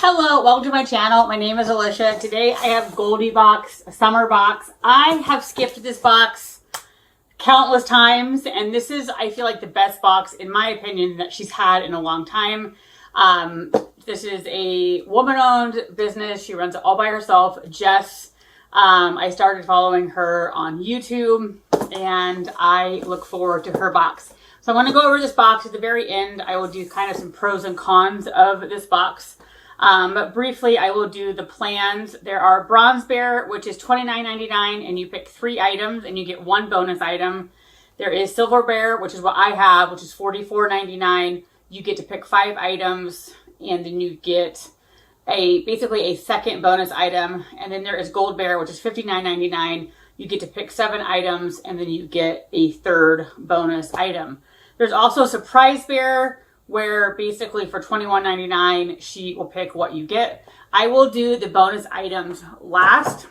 Hello, welcome to my channel. My name is Alicia. Today I have Goldie box, a summer box. I have skipped this box countless times, and this is, I feel like, the best box, in my opinion, that she's had in a long time. This is a woman-owned business. She runs it all by herself. Jess, I started following her on YouTube, and I look forward to her box. So I'm going to go over this box at the very end. I will do kind of some pros and cons of this box. But briefly, I will do the plans. There are Bronze Bear, which is $29.99, and you pick 3 items, and you get 1 bonus item. There is Silver Bear, which is what I have, which is $44.99. You get to pick 5 items, and then you get basically a second bonus item. And then there is Gold Bear, which is $59.99. You get to pick 7 items, and then you get a 3rd bonus item. There's also Surprise Bear, where basically for $21.99, she will pick what you get. I will do the bonus items last.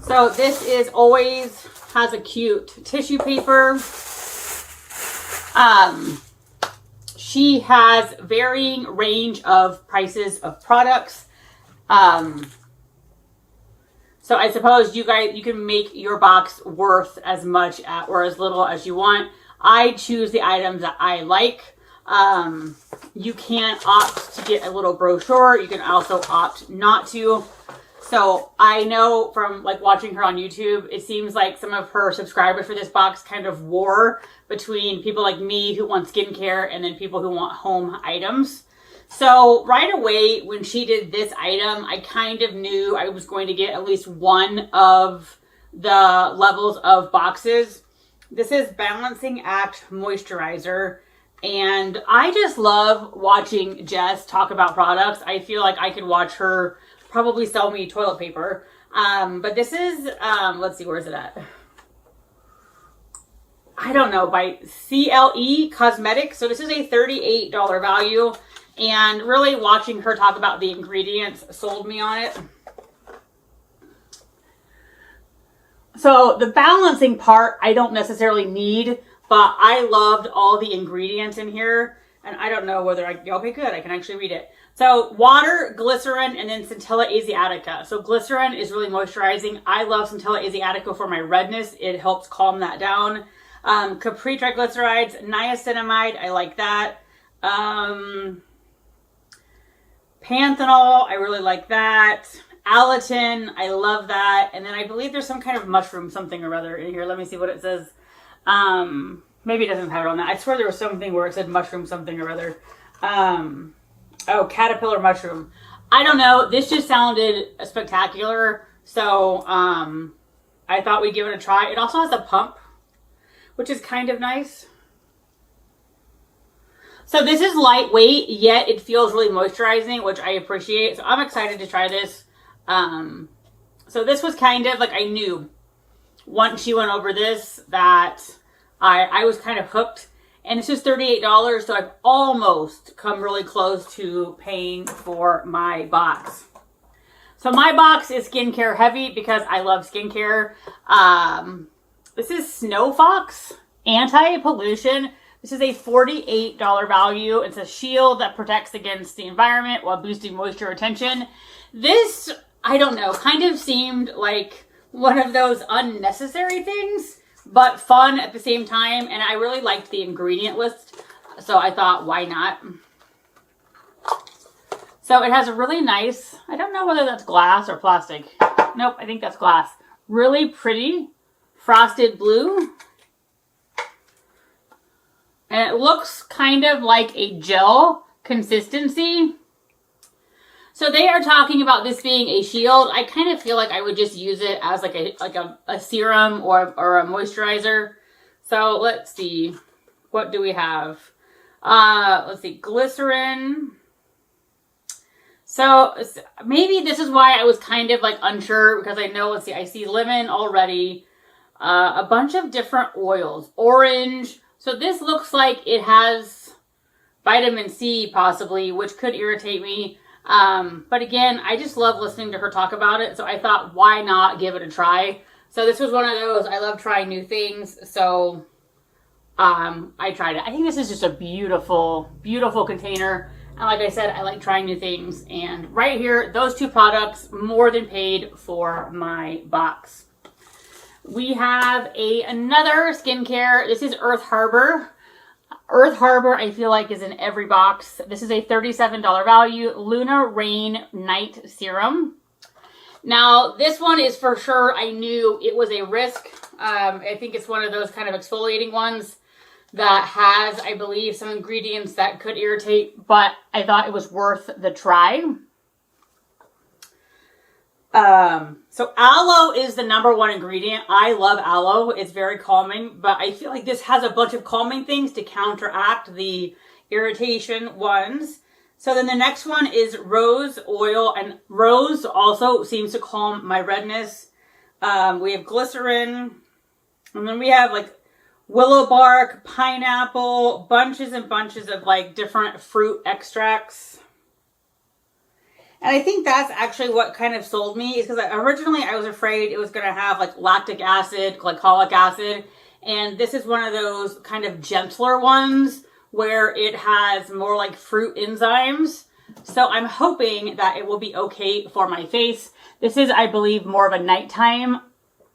So this is always has a cute tissue paper. She has varying range of prices of products. So I suppose you can make your box worth as much or as little as you want. I choose the items that I like. You can opt to get a little brochure. You can also opt not to. So I know from watching her on YouTube, it seems like some of her subscribers for this box kind of war between people like me who want skincare and then people who want home items. So right away when she did this item, I kind of knew I was going to get at least one of the levels of boxes. This is Balancing Act Moisturizer, and I just love watching Jess talk about products. I feel like I could watch her probably sell me toilet paper. But this is, let's see, where is it at? I don't know, by CLE Cosmetics. So this is a $38 value, and really watching her talk about the ingredients sold me on it. So the balancing part, I don't necessarily need, but I loved all the ingredients in here. And I don't know whether okay, good, I can actually read it. So water, glycerin, and then Centella Asiatica. So glycerin is really moisturizing. I love Centella Asiatica for my redness. It helps calm that down. Capri triglycerides, niacinamide, I like that. Panthenol, I really like that. Alatin, I love that. And then I believe there's some kind of mushroom something or other in here. Let me see what it says. Maybe it doesn't have it on that. I swear there was something where it said mushroom something or other. Oh, caterpillar mushroom. I don't know. This just sounded spectacular. So I thought we'd give it a try. It also has a pump, which is kind of nice. So this is lightweight, yet it feels really moisturizing, which I appreciate. So I'm excited to try this. So this was kind of I knew once she went over this that I was kind of hooked, and this is $38. So I've almost come really close to paying for my box. So my box is skincare heavy because I love skincare. This is Snow Fox Anti-Pollution. This is a $48 value. It's a shield that protects against the environment while boosting moisture retention. This, I don't know, kind of seemed like one of those unnecessary things, but fun at the same time. And I really liked the ingredient list, so I thought, why not? So it has a really nice, I don't know whether that's glass or plastic. Nope, I think that's glass. Really pretty frosted blue. And it looks kind of like a gel consistency. So they are talking about this being a shield. I kind of feel like I would just use it as a serum or a moisturizer. So let's see. What do we have? Let's see. Glycerin. So maybe this is why I was kind of unsure, because I know, let's see, I see lemon already. A bunch of different oils. Orange. So this looks like it has vitamin C possibly, which could irritate me. But again, I just love listening to her talk about it. So I thought, why not give it a try? So this was one of those, I love trying new things. So I tried it. I think this is just a beautiful, beautiful container. And like I said, I like trying new things. And right here, those two products more than paid for my box. We have another skincare. This is Earth Harbor. Earth Harbor, I feel like, is in every box. This is a $37 value Luna Rain Night Serum. Now, this one is for sure, I knew it was a risk. I think it's one of those kind of exfoliating ones that has, I believe, some ingredients that could irritate, but I thought it was worth the try. So aloe is the #1 ingredient. I love aloe. It's very calming, but I feel like this has a bunch of calming things to counteract the irritation ones. So then the next one is rose oil, and rose also seems to calm my redness. We have glycerin, and then we have like willow bark, pineapple, bunches and bunches of like different fruit extracts. And I think that's actually what kind of sold me, is because originally I was afraid it was going to have like lactic acid, glycolic acid. And this is one of those kind of gentler ones where it has more like fruit enzymes. So I'm hoping that it will be okay for my face. This is, I believe, more of a nighttime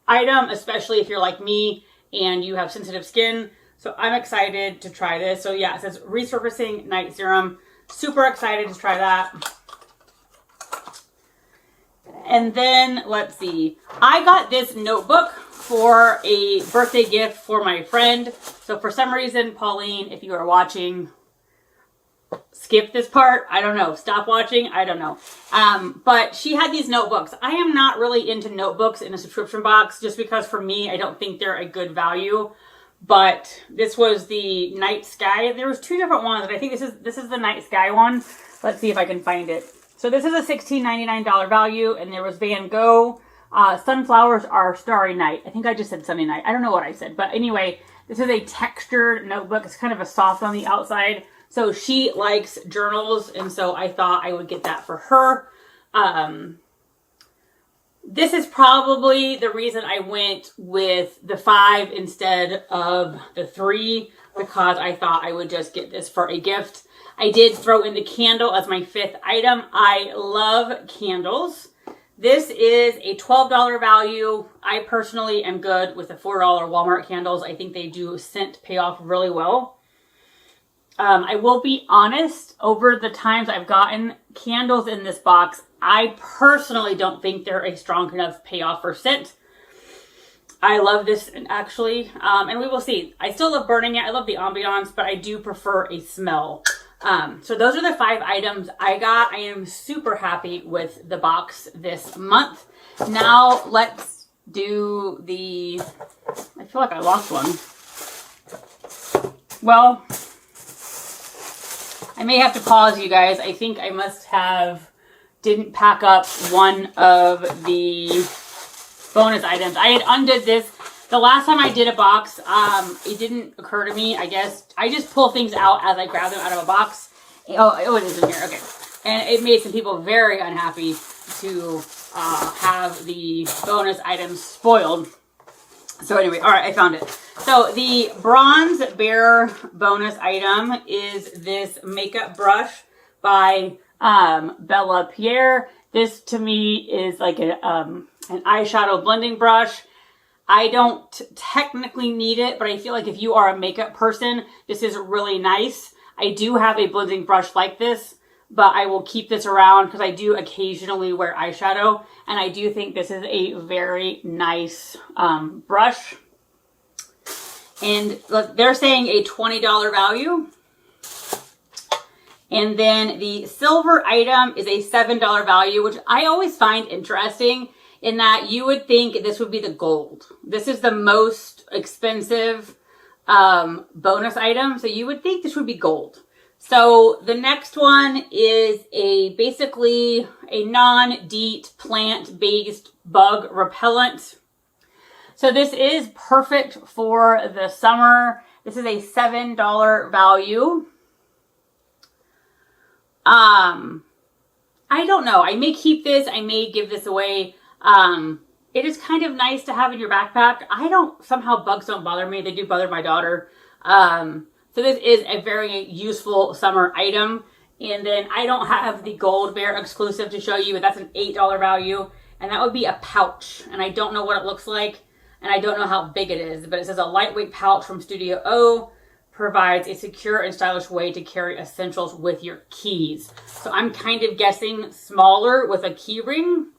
item, especially if you're like me and you have sensitive skin. So I'm excited to try this. So yeah, it says resurfacing night serum. Super excited to try that. And then, let's see, I got this notebook for a birthday gift for my friend. So for some reason, Pauline, if you are watching, skip this part. I don't know. Stop watching. I don't know. But she had these notebooks. I am not really into notebooks in a subscription box just because for me, I don't think they're a good value. But this was the night sky. There was 2 different ones, and I think this is the night sky one. Let's see if I can find it. So this is a $16.99 value, and there was Van Gogh. Sunflowers are Starry Night. I think I just said Sunny Night. I don't know what I said. But anyway, this is a textured notebook. It's kind of a soft on the outside. So she likes journals, and so I thought I would get that for her. This is probably the reason I went with the 5 instead of the 3, because I thought I would just get this for a gift. I did throw in the candle as my 5th item. I love candles. This is a $12 value. I personally am good with the $4 Walmart candles. I think they do scent pay off really well. I will be honest, over the times I've gotten candles in this box, I personally don't think they're a strong enough payoff for scent. I love this actually, and we will see. I still love burning it. I love the ambiance, but I do prefer a smell. So those are the 5 items I got. I am super happy with the box this month. Now let's do the, I feel like I lost one. Well, I may have to pause you guys. I think I must have didn't pack up one of the bonus items. I had undid this. The last time I did a box, it didn't occur to me, I guess. I just pull things out as I grab them out of a box. Oh, it is in here. Okay. And it made some people very unhappy to have the bonus items spoiled. So anyway, all right, I found it. So the Bronze Bear bonus item is this makeup brush by Bella Pierre. This to me is like an eyeshadow blending brush. I don't technically need it, but I feel like if you are a makeup person, this is really nice. I do have a blending brush like this, but I will keep this around because I do occasionally wear eyeshadow, and I do think this is a very nice brush. And they're saying a $20 value. And then the silver item is a $7 value, which I always find interesting in that you would think this would be the gold. This is the most expensive bonus item, so you would think this would be gold. So the next one is basically a non-DEET plant-based bug repellent. So this is perfect for the summer. This is a $7 value. I don't know. I may keep this. I may give this away. It is kind of nice to have in your backpack. Somehow bugs don't bother me. They do bother my daughter. So this is a very useful summer item. And then I don't have the Gold Bear exclusive to show you, but that's an $8 value. And that would be a pouch. And I don't know what it looks like. And I don't know how big it is. But it says a lightweight pouch from Studio O provides a secure and stylish way to carry essentials with your keys. So I'm kind of guessing smaller with a key ring.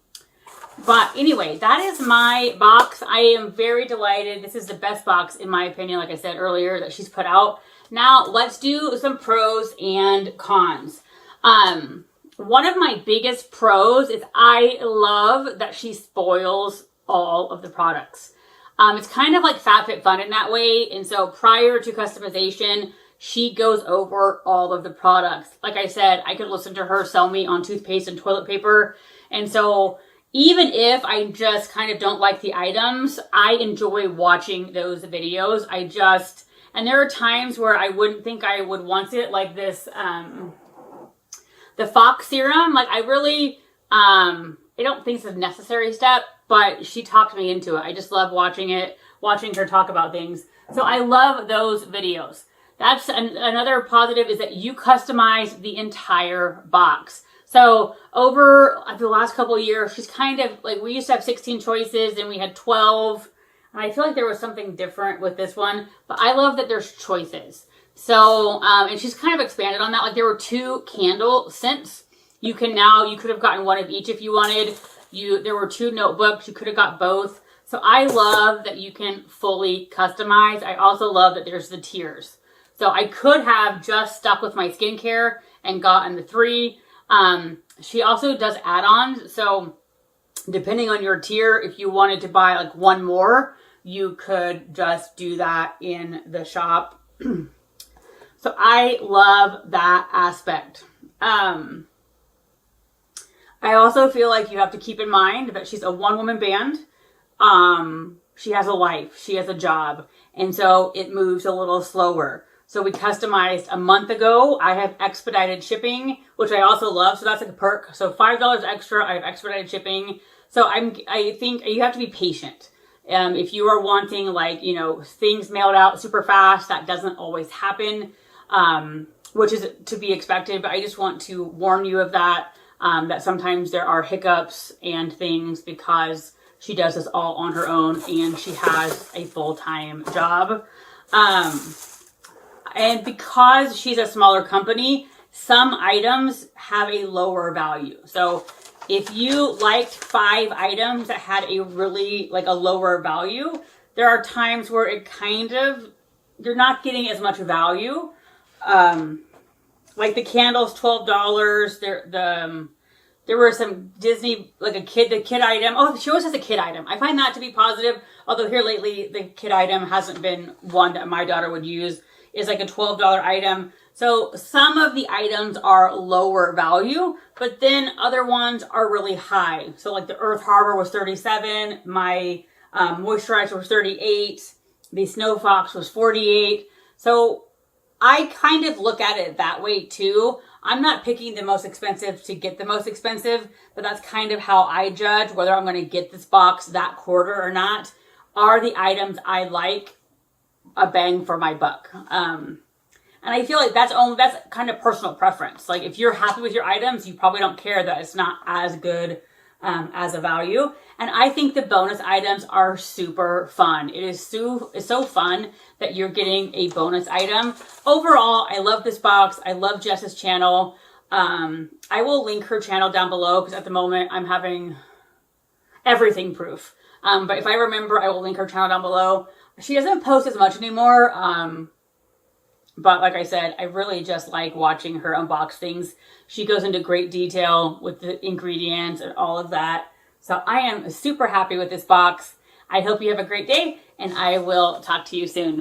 But anyway, that is my box. I am very delighted. This is the best box, in my opinion, like I said earlier, that she's put out. Now, let's do some pros and cons. One of my biggest pros is I love that she spoils all of the products. It's kind of like FabFitFun in that way. And so prior to customization, she goes over all of the products. Like I said, I could listen to her sell me on toothpaste and toilet paper. And so even if I just kind of don't like the items, I enjoy watching those videos. And there are times where I wouldn't think I would want it, like this, the Fox serum. Like I really, I don't think it's a necessary step, but she talked me into it. I just love watching her talk about things. So I love those videos. That's another positive, is that you customize the entire box. So over the last couple of years, she's kind of like, we used to have 16 choices and we had 12. And I feel like there was something different with this one, but I love that there's choices. So, and she's kind of expanded on that. Like there were 2 candle scents. You could have gotten one of each if you wanted. There were 2 notebooks. You could have got both. So I love that you can fully customize. I also love that there's the tiers. So I could have just stuck with my skincare and gotten the 3. She also does add-ons. So depending on your tier, if you wanted to buy like one more, you could just do that in the shop. So I love that aspect. I also feel like you have to keep in mind that she's a one-woman band. She has a life, she has a job, and so it moves a little slower. So we customized a month ago. I have expedited shipping, which I also love. So that's like a perk. So $5 extra, I have expedited shipping. So I think you have to be patient. If you are wanting like, things mailed out super fast, that doesn't always happen, which is to be expected. But I just want to warn you of that, that sometimes there are hiccups and things because she does this all on her own and she has a full-time job. And because she's a smaller company, some items have a lower value. So if you liked 5 items that had a really like a lower value, there are times where it you're not getting as much value. Like the candles, $12. There were some Disney, like the kid item. Oh, she always has a kid item. I find that to be positive. Although here lately, the kid item hasn't been one that my daughter would use. Is like a $12 item. So some of the items are lower value, but then other ones are really high. So like the Earth Harbor was $37. My moisturizer was $38. The Snow Fox was $48. So I kind of look at it that way too. I'm not picking the most expensive to get the most expensive, but that's kind of how I judge whether I'm going to get this box that quarter or not. Are the items I like a bang for my buck? And I feel like that's kind of personal preference. Like if you're happy with your items, you probably don't care that it's not as good as a value. And I think the bonus items are super fun. It's so fun that you're getting a bonus item. Overall, I love this box. I love Jess's channel. I will link her channel down below because at the moment I'm having everything proof. But if I remember, I will link her channel down below. She doesn't post as much anymore. But like I said, I really just like watching her unbox things. She goes into great detail with the ingredients and all of that. So I am super happy with this box. I hope you have a great day and I will talk to you soon.